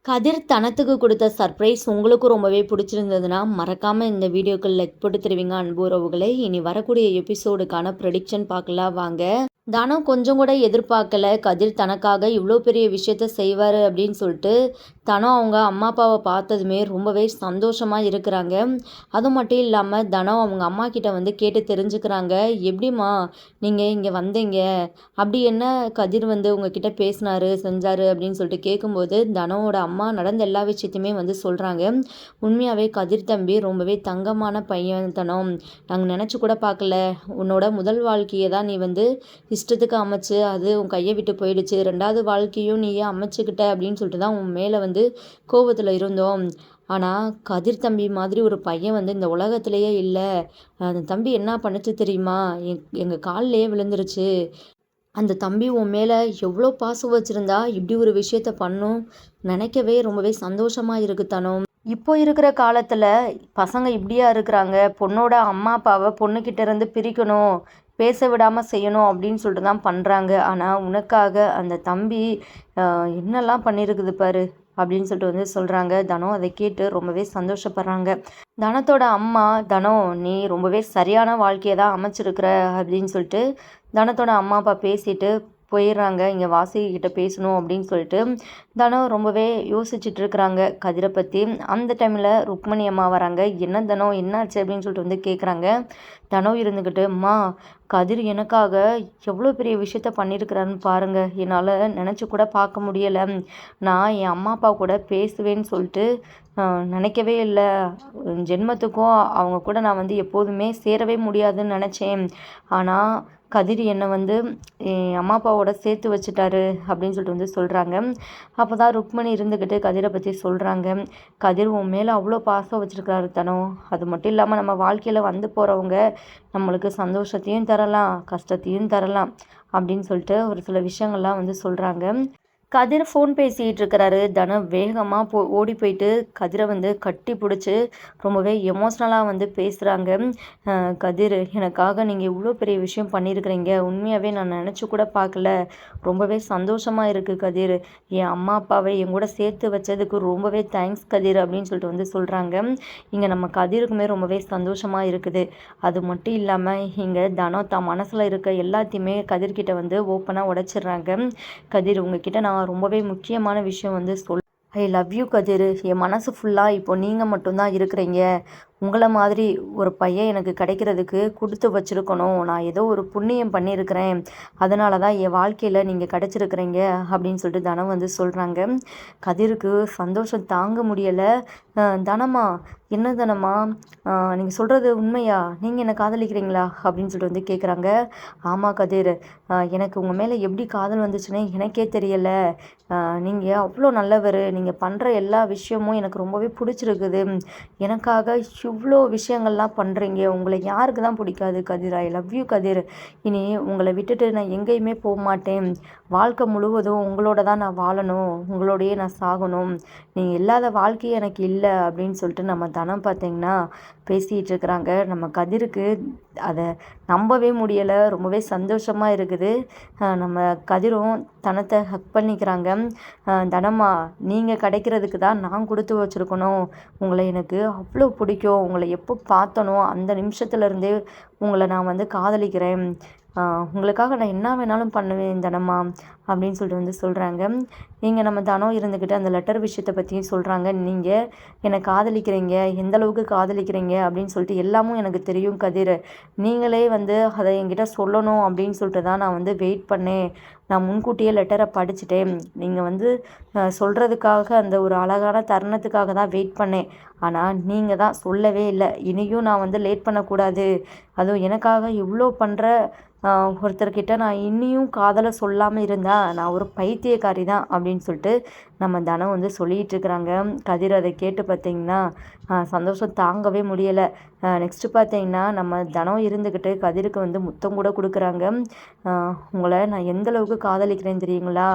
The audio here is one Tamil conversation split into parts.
கதிர் தனத்துக்கு கொடுத்த சர்ப்ரைஸ் உங்களுக்கும் ரொம்பவே பிடிச்சிருந்ததுன்னா மறக்காமல் இந்த வீடியோக்கு லைக் போட்டு தருவீங்க அன்பு உறவுகளை. இனி வரக்கூடிய எபிசோடுக்கான ப்ரெடிக்ஷன் பார்க்கலாம் வாங்க. தானம் கொஞ்சம் கூட எதிர்பார்க்கல கதிர் தனக்காக இவ்வளோ பெரிய விஷயத்த செய்வார் அப்படின்னு சொல்லிட்டு. தனம் அவங்க அம்மா அப்பாவை பார்த்ததுமே ரொம்பவே சந்தோஷமாக இருக்கிறாங்க. அது மட்டும் இல்லாமல் தனம் அவங்க அம்மா கிட்ட வந்து கேட்டு தெரிஞ்சுக்கிறாங்க. எப்படிம்மா நீங்கள் இங்கே வந்தீங்க, அப்படி என்ன கதிர் வந்து உங்ககிட்ட பேசினாரு செஞ்சார் அப்படின்னு சொல்லிட்டு கேட்கும்போது தனோட அம்மா நடந்த எல்லா விஷயத்தையுமே வந்து சொல்கிறாங்க. உண்மையாகவே கதிர் தம்பி ரொம்பவே தங்கமான பையன் தனம். நாங்கள் நினச்சி கூட பார்க்கல, உன்னோட முதல் வாழ்க்கையை தான் நீ வந்து இஷ்டத்துக்கு அமைச்சு அது உன் கையை விட்டு போயிடுச்சு, ரெண்டாவது வாழ்க்கையும் நீயே அமைச்சுக்கிட்ட அப்படின்னு சொல்லிட்டு தான் உன் மேலே வந்து கோபத்தில் இருந்தோம். ஆனால் கதிர் தம்பி மாதிரி ஒரு பையன் வந்து இந்த உலகத்திலேயே இல்லை. அந்த தம்பி என்ன பண்ணுச்சு தெரியுமா, எங்கள் காலிலேயே விழுந்துருச்சு. அந்த தம்பி உன் மேலே எவ்வளோ பாசம் வச்சுருந்தா இப்படி ஒரு விஷயத்த பண்ணும் நினைக்கவே ரொம்பவே சந்தோஷமாக இருக்குத்தானோ. இப்போ இருக்கிற காலத்தில் பசங்க இப்படியா இருக்கிறாங்க, பொண்ணோட அம்மா அப்பாவை பொண்ணுக்கிட்ட இருந்து பிரிக்கணும், பேச விடாமல் செய்யணும் அப்படின்னு சொல்லிட்டு தான் பண்ணுறாங்க. ஆனால் உனக்காக அந்த தம்பி என்னெல்லாம் பண்ணியிருக்குது பாரு அப்படின்னு சொல்லிட்டு வந்து சொல்கிறாங்க. தனம் அதை கேட்டு ரொம்பவே சந்தோஷப்படுறாங்க. தனத்தோட அம்மா, தனம் நீ ரொம்பவே சரியான வாழ்க்கையை தான் அமைச்சிருக்கிற அப்படின்னு சொல்லிட்டு தனத்தோட அம்மா அப்பா பேசிட்டு போயிடுறாங்க. இங்கே வாசுகிக்கிட்ட பேசணும் அப்படின்னு சொல்லிட்டு தனம் ரொம்பவே யோசிச்சுட்டு இருக்கிறாங்க கதிரை பற்றி. அந்த டைமில் ருக்மணி அம்மா வராங்க. என்ன தனம் என்னாச்சு அப்படின்னு சொல்லிட்டு வந்து கேட்குறாங்க. தனம் இருந்துக்கிட்டு, அம்மா கதிர் எனக்காக எவ்வளோ பெரிய விஷயத்த பண்ணியிருக்கிறான்னு பாருங்கள், என்னால் நினச்சி கூட பார்க்க முடியலை. நான் என் அம்மா அப்பா கூட பேசுவேன்னு சொல்லிட்டு நினைக்கவே இல்லை. ஜென்மத்துக்கும் அவங்க கூட நான் வந்து எப்போதுமே சேரவே முடியாதுன்னு நினச்சேன். ஆனால் கதிர் என்னை வந்து என் அம்மா அப்பாவோட சேர்த்து வச்சுட்டாரு அப்படின்னு சொல்லிட்டு வந்து சொல்கிறாங்க. அப்போ தான் ருக்மணி இருந்துக்கிட்டு கதிரை பற்றி சொல்கிறாங்க. கதிர் உன் மேலே அவ்வளோ பாசம் வச்சுருக்காரு தனம். அது மட்டும் இல்லாமல் நம்ம வாழ்க்கையில் வந்து போகிறவங்க நம்மளுக்கு சந்தோஷத்தையும் தரலாம், கஷ்டத்தையும் தரலாம் அப்படின்னு சொல்லிட்டு ஒரு சில விஷயங்கள்லாம் வந்து சொல்கிறாங்க. கதிர் ஃபோன் பேசிகிட்டு இருக்கிறாரு. தனம் வேகமாக ஓடி போயிட்டு கதிரை வந்து கட்டி பிடிச்சி ரொம்பவே எமோஷ்னலாக வந்து பேசுகிறாங்க. கதிர் எனக்காக நீங்கள் இவ்வளோ பெரிய விஷயம் பண்ணியிருக்கிறீங்க, உண்மையாகவே நான் நினச்சி கூட பார்க்கல, ரொம்பவே சந்தோஷமாக இருக்குது கதிர், என் அம்மா அப்பாவை என் கூட சேர்த்து வச்சதுக்கு ரொம்பவே தேங்க்ஸ் கதிர் அப்படின்னு சொல்லிட்டு வந்து சொல்கிறாங்க. இங்கே நம்ம கதிருக்குமே ரொம்பவே சந்தோஷமாக இருக்குது. அது மட்டும் இல்லாமல் இங்கே தனம் தான் மனசில் இருக்க எல்லாத்தையுமே கதிர்கிட்ட வந்து ஓப்பனாக உடைச்சிடுறாங்க. கதிர் உங்ககிட்ட நான் ரொம்பவே முக்கியமான விஷயம் வந்து ஐ லவ் யூ கதிர். என் மனசு ஃபுல்லாக இப்போ நீங்கள் மட்டும்தான் இருக்கிறீங்க. உங்களை மாதிரி ஒரு பையன் எனக்கு கிடைக்கிறதுக்கு கொடுத்து வச்சுருக்கணும். நான் ஏதோ ஒரு புண்ணியம் பண்ணியிருக்கிறேன், அதனால தான் என் வாழ்க்கையில் நீங்கள் கிடச்சிருக்கிறீங்க அப்படின்னு சொல்லிட்டு தனம் வந்து சொல்கிறாங்க. கதிருக்கு சந்தோஷம் தாங்க முடியலை. தனமா, என்ன தனமா, நீங்கள் சொல்கிறது உண்மையா, நீங்கள் என்னை காதலிக்கிறீங்களா அப்படின்னு சொல்லிட்டு வந்து கேட்குறாங்க. ஆமாம் கதிர், எனக்கு உங்கள் மேலே எப்படி காதல் வந்துச்சுன்னு எனக்கே தெரியலை. நீங்கள் அவ்வளோ நல்லவர், நீங்கள் பண்ணுற எல்லா விஷயமும் எனக்கு ரொம்பவே பிடிச்சிருக்குது. எனக்காக இவ்வளோ விஷயங்கள்லாம் பண்ணுறீங்க, உங்களை யாருக்கு தான் பிடிக்காது கதிர். ஐ லவ் யூ கதிர். இனி உங்களை விட்டுட்டு நான் எங்கேயுமே போக மாட்டேன். வாழ்க்கை முழுவதும் உங்களோட தான் நான் வாழணும், உங்களோடையே நான் சாகணும். நீங்கள் இல்லாத வாழ்க்கையே எனக்கு இல்லை அப்படின்னு சொல்லிட்டு நம்ம தனம் பார்த்திங்கன்னா பேசிகிட்டு இருக்கிறாங்க. நம்ம கதிருக்கு அதை நம்பவே முடியலை, ரொம்பவே சந்தோஷமாக இருக்குது. நம்ம கதிரும் தனத்தை ஹக் பண்ணிக்கிறாங்க. தனமா, நீங்கள் கிடைக்கிறதுக்கு தான் நான் கொடுத்து வச்சுருக்கணும். உங்களை எனக்கு அவ்வளோ பிடிக்கும், உங்களை எப்போ பார்த்தனோ அந்த நிமிஷத்துலேருந்தே உங்களை நான் வந்து காதலிக்கிறேன். உங்களுக்காக நான் என்ன வேணாலும் பண்ணுவேன் தனமா அப்படின்னு சொல்லிட்டு வந்து சொல்கிறாங்க. நீங்கள் நம்ம தனம் இருந்துக்கிட்டு அந்த லெட்டர் விஷயத்தை பற்றியும் சொல்கிறாங்க. நீங்கள் என்னை காதலிக்கிறீங்க, எந்த அளவுக்கு காதலிக்கிறீங்க அப்படின்னு சொல்லிட்டு எல்லாமும் எனக்கு தெரியும் கதிர். நீங்களே வந்து அதை என்கிட்ட சொல்லணும் அப்படின்னு சொல்லிட்டு தான் நான் வந்து வெயிட் பண்ணேன். நான் முன்கூட்டியே லெட்டரை படிச்சுட்டேன். நீங்கள் வந்து சொல்கிறதுக்காக அந்த ஒரு அழகான தருணத்துக்காக தான் வெயிட் பண்ணேன். ஆனால் நீங்கள் தான் சொல்லவே இல்லை. இனியும் நான் வந்து லேட் பண்ணக்கூடாது, அதுவும் எனக்காக இவ்வளோ பண்ணுற ஒருத்தர்கிட்ட நான் இன்னியும் காதலை சொல்லாமல் இருந்தால் நான் ஒரு பைத்தியக்காரி தான் அப்படின்னு சொல்லிட்டு நம்ம தனம் வந்து சொல்லிகிட்டு இருக்கிறாங்க. கதிர் அதை கேட்டு பார்த்திங்கன்னா சந்தோஷம் தாங்கவே முடியலை. நெக்ஸ்ட்டு பார்த்தீங்கன்னா நம்ம தனம் இருந்துக்கிட்டு கதிருக்கு வந்து முத்தம் கூட கொடுக்குறாங்க. உங்களை நான் எந்தளவுக்கு காதலிக்கிறேன் தெரியுங்களா,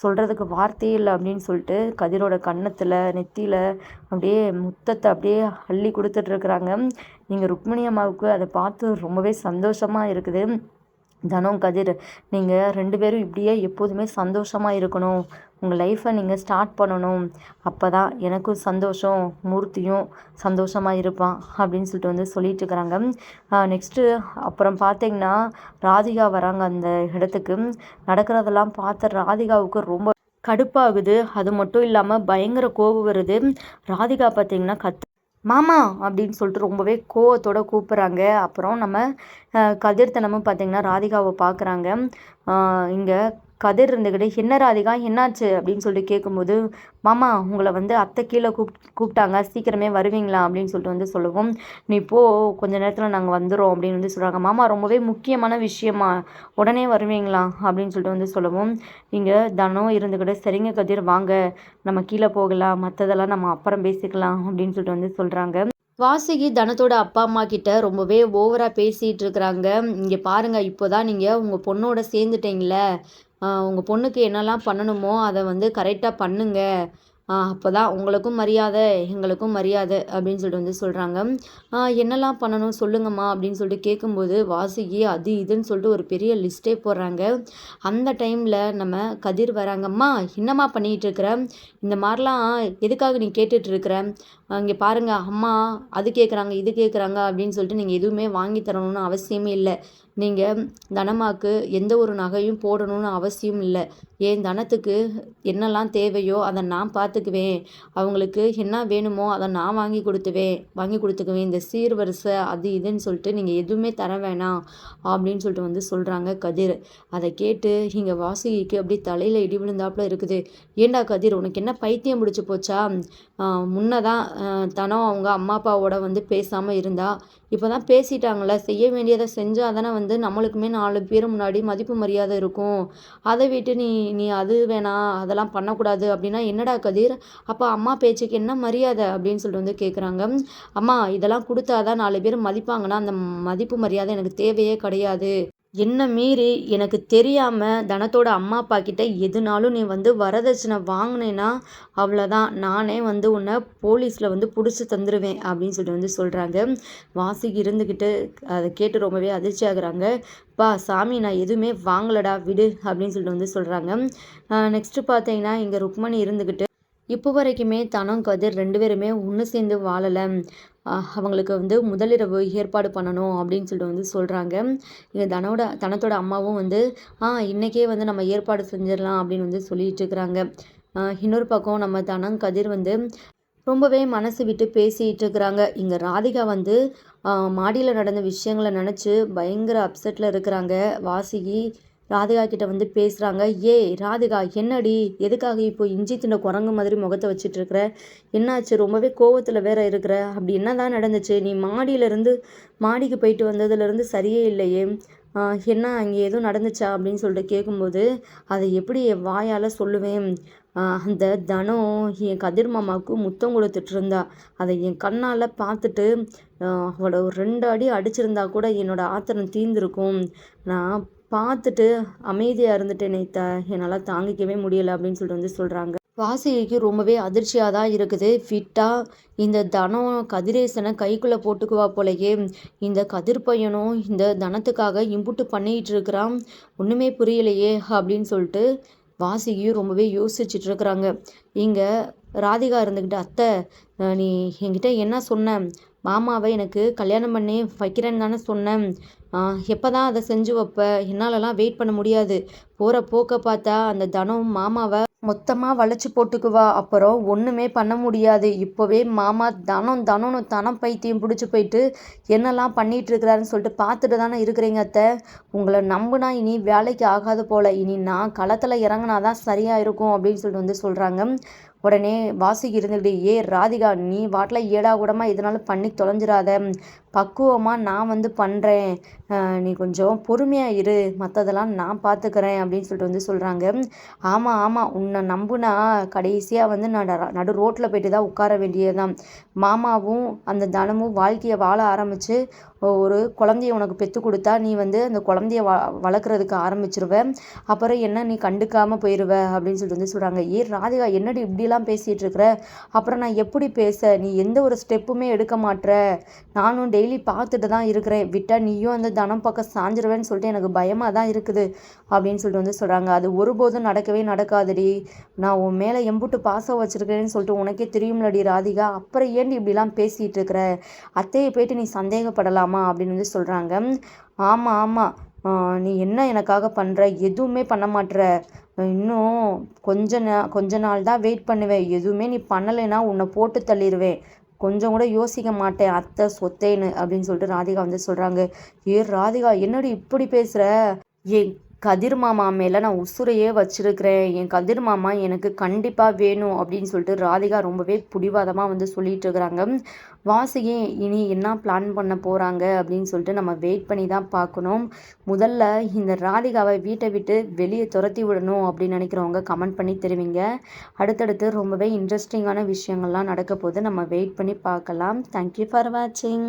சொல்கிறதுக்கு வார்த்தையே இல்லை அப்படின்னு சொல்லிட்டு கதிரோட கன்னத்தில் நெத்தியில் அப்படியே முத்தத்தை அப்படியே அள்ளி கொடுத்துட்ருக்குறாங்க. நீங்கள் ருக்மிணி அம்மாவுக்கு அதை பார்த்து ரொம்பவே சந்தோஷமாக இருக்குது. தனம் கதிர், நீங்கள் 2 பேரும் இப்படியே எப்போதுமே சந்தோஷமாக இருக்கணும், உங்கள் லைஃப்பை நீங்கள் ஸ்டார்ட் பண்ணணும். அப்போ தான் எனக்கும் சந்தோஷம், மூர்த்தியும் சந்தோஷமாக இருப்பான் அப்படின்னு சொல்லிட்டு வந்து சொல்லிட்டு இருக்கிறாங்க. நெக்ஸ்ட்டு அப்புறம் பார்த்தீங்கன்னா ராதிகா வராங்க அந்த இடத்துக்கு. நடக்கிறதெல்லாம் பார்த்து ராதிகாவுக்கு ரொம்ப கடுப்பாகுது. அது மட்டும் இல்லாமல் பயங்கர கோபம் வருது. ராதிகா பார்த்தீங்கன்னா மாமா அப்படின்னு சொல்லிட்டு ரொம்பவே கோவத்தோட கூப்பிட்றாங்க. அப்புறம் நம்ம கதிர் தினமும் பார்த்தீங்கன்னா ராதிகாவை பார்க்குறாங்க. இங்கே கதிர் இருந்துக்கிட்டு என்ன ராதிகா என்னாச்சு அப்படின்னு சொல்லிட்டு கேட்கும்போது, மாமா உங்களை வந்து அத்தை கீழே கூப்பிட்டாங்க, சீக்கிரமே வருவீங்களா அப்படின்னு சொல்லிட்டு வந்து சொல்லுவோம். நீ போ, கொஞ்ச நேரத்தில் நாங்கள் வந்துடுறோம் அப்படின்னு வந்து சொல்கிறாங்க. மாமா ரொம்பவே முக்கியமான விஷயமா, உடனே வருவீங்களா அப்படின்னு சொல்லிட்டு வந்து சொல்லுவோம். இங்கே தனம் இருந்துக்கிட்டு சரிங்க கதிர் வாங்க நம்ம கீழே போகலாம், மற்றதெல்லாம் நம்ம அப்புறம் பேசிக்கலாம் அப்படின்னு சொல்லிட்டு வந்து சொல்கிறாங்க. வாசுகி தனத்தோட அப்பா அம்மா கிட்ட ரொம்பவே ஓவராக பேசிகிட்டு இருக்கிறாங்க. இங்கே பாருங்கள், இப்போ தான் நீங்கள் உங்கள் பொண்ணோட சேர்ந்துட்டீங்களே, உங்கள் பொண்ணுக்கு என்னெல்லாம் பண்ணணுமோ அதை வந்து கரெக்டாக பண்ணுங்க. அப்போ தான் உங்களுக்கும் மரியாதை, எங்களுக்கும் மரியாதை அப்படின்னு சொல்லிட்டு வந்து சொல்கிறாங்க. என்னெல்லாம் பண்ணணும் சொல்லுங்கம்மா அப்படின்னு சொல்லிட்டு கேட்கும்போது வாசுகி அது இதுன்னு சொல்லிட்டு ஒரு பெரிய லிஸ்ட்டே போடுறாங்க. அந்த டைமில் நம்ம கதிர் வராங்கம்மா, என்னம்மா பண்ணிகிட்டு இருக்கிற, இந்த மாதிரிலாம் எதுக்காக நீ கேட்டுட்ருக்கிற, இங்கே பாருங்கள் அம்மா அது கேட்குறாங்க இது கேட்குறாங்க அப்படின்னு சொல்லிட்டு நீங்கள் எதுவுமே வாங்கி தரணும்னு அவசியமே இல்லை. நீங்கள் தனமாக்கு எந்த ஒரு நகையும் போடணும்னு அவசியம் இல்லை. என் தனத்துக்கு என்னெல்லாம் தேவையோ அதை நான் பார்த்துக்குவேன். அவங்களுக்கு என்ன வேணுமோ அதை நான் வாங்கி கொடுத்துக்குவேன். இந்த சீர்வரிசை அது இதுன்னு சொல்லிட்டு நீங்கள் எதுவுமே தர வேணாம் அப்படின்னு சொல்லிட்டு வந்து சொல்கிறாங்க கதிர். அதை கேட்டு இங்கே வாசுகிக்கு அப்படி தலையில் இடி விழுந்தாப்புல இருக்குது. ஏண்டா கதிர், உனக்கு என்ன பைத்தியம் பிடிச்சி போச்சா? முன்னதான் தனம் அவங்க அம்மா அப்பாவோட வந்து பேசாமல் இருந்தா, இப்போ தான் பேசிட்டாங்களே, செய்ய வேண்டியதை செஞ்சால் தானே வந்து நம்மளுக்குமே 4 பேர் முன்னாடி மதிப்பு மரியாதை இருக்கும். அதை விட்டு நீ நீ அது வேணாம் அதெல்லாம் பண்ணக்கூடாது அப்படின்னா என்னடா கதிர், அப்போ அம்மா பேச்சுக்கு என்ன மரியாதை அப்படின்னு சொல்லிட்டு வந்து கேட்குறாங்க. அம்மா இதெல்லாம் கொடுத்தாதான் 4 பேர் மதிப்பாங்கன்னா அந்த மதிப்பு மரியாதை எனக்கு தேவையே கிடையாது. என்ன மீறி எனக்கு தெரியாமல் தனத்தோட அம்மா அப்பா கிட்ட எதுனாலும் நீ வந்து வரதட்சணை வாங்கினேன்னா அவ்வளோதான், நானே வந்து உன்னை போலீஸில் வந்து பிடிச்சி தந்துடுவேன் அப்படின்னு சொல்லிட்டு வந்து சொல்கிறாங்க. வாசுகி இருந்துக்கிட்டு அதை கேட்டு ரொம்பவே அதிர்ச்சி ஆகுறாங்க. பா சாமி நான் எதுவுமே வாங்கலடா விடு அப்படின்னு சொல்லிட்டு வந்து சொல்கிறாங்க. நெக்ஸ்ட்டு பார்த்தீங்கன்னா இங்கே ருக்மணி இருந்துக்கிட்டு இப்போ வரைக்குமே தனம் கதிர் 2 பேருமே ஒன்று சேர்ந்து வாழலை, அவங்களுக்கு வந்து முதலிரவு ஏற்பாடு பண்ணணும் அப்படின்னு சொல்லிட்டு வந்து சொல்கிறாங்க. இங்கே தனத்தோட அம்மாவும் வந்து இன்றைக்கே வந்து நம்ம ஏற்பாடு செஞ்சிடலாம் அப்படின்னு வந்து சொல்லிட்டு இருக்கிறாங்க. இன்னொரு பக்கம் நம்ம தனம் கதிர் வந்து ரொம்பவே மனசு விட்டு பேசிகிட்டு இருக்கிறாங்க. இங்கே ராதிகா வந்து மாடியில் நடந்த விஷயங்களை நினச்சி பயங்கர அப்செட்டில் இருக்கிறாங்க. வாசுகி ராதிகா கிட்ட வந்து பேசுகிறாங்க. ராதிகா என்னடி, எதுக்காக இப்போ இஞ்சி தின்ன குரங்கு மாதிரி முகத்தை வச்சுட்டு இருக்கிற, என்னாச்சு, ரொம்பவே கோவத்தில் வேற இருக்கிற, அப்படி என்ன தான் நடந்துச்சு, நீ மாடிக்கு போயிட்டு வந்ததுலேருந்து சரியே இல்லையே, என்ன அங்கே எதுவும் நடந்துச்சா அப்படின்னு சொல்லிட்டு கேட்கும்போது, அதை எப்படி என் வாயால் சொல்லுவேன், அந்த தனம் என் கதிர் மாமாவுக்கு முத்தம் கொடுத்துட்டு இருந்தா, அதை என் கண்ணால் பார்த்துட்டு அவளை ஒரு 2 அடி அடிச்சிருந்தா கூட என்னோட ஆத்திரம் தீர்ந்திருக்கும். நான் பார்த்துட்டு அமைதியாக இருந்துட்டேனே என்னால் தாங்கிக்கவே முடியலை அப்படின்னு சொல்லிட்டு வந்து சொல்கிறாங்க. வாசுகிக்கு ரொம்பவே அதிர்ச்சியாக தான் இருக்குது. ஃபிட்டாக இந்த தனம் கதிரேசனை கைக்குள்ளே போட்டுக்குவா போலயே, இந்த கதிர் பையனும் இந்த தனத்துக்காக இம்புட்டு பண்ணிகிட்டு இருக்கிறான், ஒன்றுமே புரியலையே அப்படின்னு சொல்லிட்டு வாசுகியும் ரொம்பவே யோசிச்சுட்டு இருக்கிறாங்க. இங்கே ராதிகா இருந்துக்கிட்டு, அத்தை நீ என்கிட்ட என்ன சொன்ன, மாமாவை எனக்கு கல்யாணம் பண்ணி வைக்கிறேன்னு தானே சொன்னேன், எப்போ தான் அதை செஞ்சு வைப்ப, என்னாலலாம் வெயிட் பண்ண முடியாது, போகிற போக்க பார்த்தா அந்த தனம் மாமாவை மொத்தமாக வளைச்சி போட்டுக்குவா, அப்புறம் ஒன்றுமே பண்ண முடியாது, இப்போவே மாமா தனம் பைத்தியம் பிடிச்சி போயிட்டு என்னெல்லாம் பண்ணிகிட்டு இருக்கிறாருன்னு சொல்லிட்டு பார்த்துட்டு தானே இருக்கிறீங்க அத்தை, உங்களை நம்புனா இனி வேலைக்கு ஆகாது போல், இனி நான் களத்தில் இறங்கினா தான் சரியாக இருக்கும் அப்படின்னு சொல்லிட்டு வந்து சொல்கிறாங்க. உடனே வாசுகி இருந்துக்கிட்டு, ராதிகா நீ வாட்டில் ஏடா கூடமாக இதனால பண்ணி தொலைஞ்சிடாத, பக்குவமாக நான் வந்து பண்ணுறேன், நீ கொஞ்சம் பொறுமையாக இரு, மற்றதெல்லாம் நான் பார்த்துக்கிறேன் அப்படின்னு சொல்லிட்டு வந்து சொல்கிறாங்க. ஆமாம் உன்னை நம்புனா கடைசியாக வந்து நான் நடு ரோட்டில் போயிட்டு தான் உட்கார வேண்டியதுதான், மாமாவும் அந்த தனமும் வாழ்க்கையை வாழ ஆரம்பித்து ஒரு குழந்தைய உனக்கு பெற்று கொடுத்தா நீ வந்து அந்த குழந்தைய வளர்க்குறதுக்கு ஆரம்பிச்சிருவ, அப்புறம் என்ன நீ கண்டுக்காமல் போயிடுவ அப்படின்னு சொல்லிட்டு வந்து சொல்கிறாங்க. ராதிகா என்னடி இப்படிலாம் இப்படியெல்லாம் பேசிகிட்டு இருக்கிற? அப்புறம் நான் எப்படி பேச? நீ எந்த ஒரு ஸ்டெப்புமே எடுக்க மாட்ற. நானும் டெய்லி பார்த்துட்டு தான் இருக்கிறேன். விட்டா நீயும் அந்த தனம் பக்கம் சாஞ்சிருவேன்னு சொல்லிட்டு எனக்கு பயமாக தான் இருக்குது அப்படின்னு சொல்லிட்டு வந்து சொல்கிறாங்க. அது ஒருபோதும் நடக்கவே நடக்காதுடி. நான் உன் மேலே எம்புட்டு பாசம் வச்சுருக்கேன்னு சொல்லிட்டு உனக்கே தெரியும்லடி ராதிகா. அப்புறம் ஏன்டி இப்படிலாம் பேசிகிட்டு இருக்கிற? அத்தையை போயிட்டு நீ சந்தேகப்படலாமா அப்படின்னு வந்து சொல்கிறாங்க. ஆமாம் ஆமாம், நீ என்ன எனக்காக பண்ணுற? எதுவுமே பண்ண மாட்ற. இன்னும் கொஞ்ச நாள் தான் வெயிட் பண்ணுவேன். எதுவுமே நீ பண்ணலைன்னா உன்னை போட்டு தள்ளிடுவேன். கொஞ்சம் கூட யோசிக்க மாட்டேன் அத்தை சொத்தேன்னு அப்படின்னு சொல்லிட்டு ராதிகா வந்து சொல்கிறாங்க. ராதிகா என்னடி இப்படி பேசுகிற? என் கதிர் மாமா மேலே நான் உசுரையே வச்சிருக்கிறேன். என் கதிர் மாமா எனக்கு கண்டிப்பாக வேணும் அப்படின்னு சொல்லிட்டு ராதிகா ரொம்பவே பிடிவாதமாக வந்து சொல்லிட்டு இருக்கிறாங்க. வாசுகி இனி என்ன பிளான் பண்ண போகிறாங்க அப்படின்னு சொல்லிட்டு நம்ம வெயிட் பண்ணி தான் பார்க்கணும். முதல்ல இந்த ராதிகாவை வீட்டை விட்டு வெளியே துரத்தி விடணும் அப்படின்னு நினைக்கிறவங்க கமெண்ட் பண்ணி தெரிவிங்க. அடுத்தடுத்து ரொம்பவே இன்ட்ரெஸ்டிங்கான விஷயங்கள்லாம் நடக்க போது நம்ம வெயிட் பண்ணி பார்க்கலாம். தேங்க்யூ ஃபார் வாட்சிங்.